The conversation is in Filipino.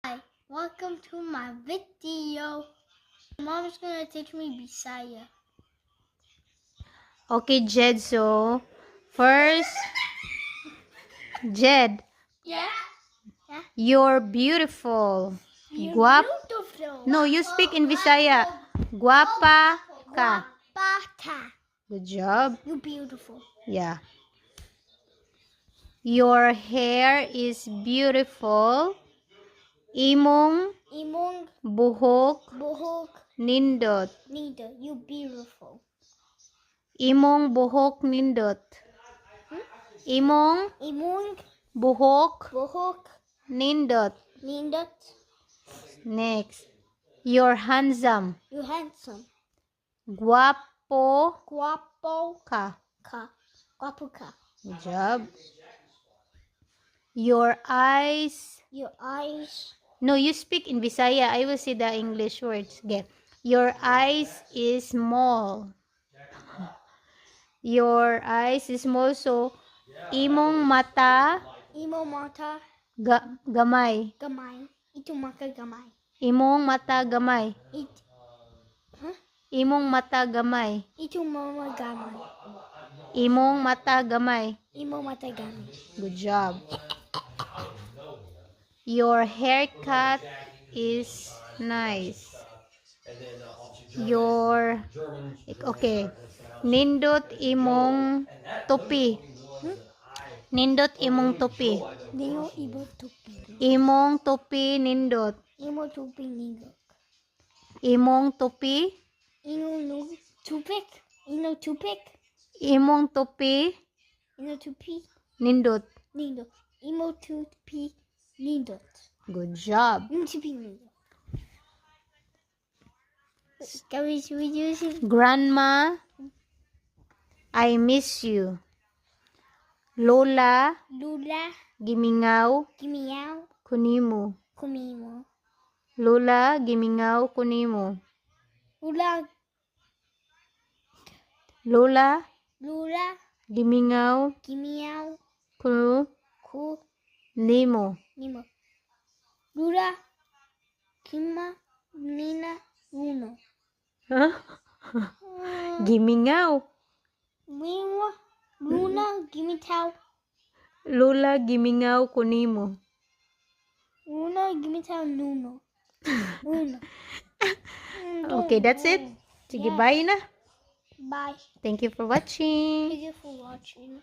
Hi, welcome to my video. Mom's gonna teach me Bisaya. Okay, Jed, so first, Jed, Yeah? you're beautiful. You're Guap. beautiful. No, you speak in Visaya. Guapa ka. Guapata. Good job. You're beautiful. Yeah. Your hair is beautiful. Imong Imong buhok buhok nindot. nida. You're beautiful. Imong buhok nindot. Imong Imong buhok buhok nindot. nindot. Next. You're handsome. You're handsome. Guapo Guapo ka. ka. Guapo ka. Good job. Your eyes. Your eyes. No, you speak in Visaya. I will say the English words. Again. Your eyes is small. Your eyes is small. So, imong mata Imo mata gamay. gamay. Ito maka gamay. Imong mata gamay. Huh? Imong mata gamay. Ito mama gamay. Imong mata gamay. Imo mata gamay. Good job. Your haircut is nice. Your okay. Nindot imong topi. Nindot imong topi. Dingo ibo tupi. Imong topi nindot. Imo tupi nigo. Imong topi. Ino no tupik. Ino tupik. Imong topi Ino tupi. nindot. Nindo. Imo tupi nindo. Good job. Imo tupi nindo. Kami suwi Grandma, I miss you. Lola, Lula gimingaw kimiyaw kunimo. kumimo. Lola, gimingaw kunimo. Lula Lola, lula gimingaw kimiyaw kunimo. ku nimo. Lula kima nina uno. Huh? Gimingaw. Mimo luna gimitaw. Lola, gimingaw kunimo. Luna gimitaw nuno. Uno. Okay, that's it. Sige, Yeah. bye na. Bye. Thank you for watching. Thank you for watching.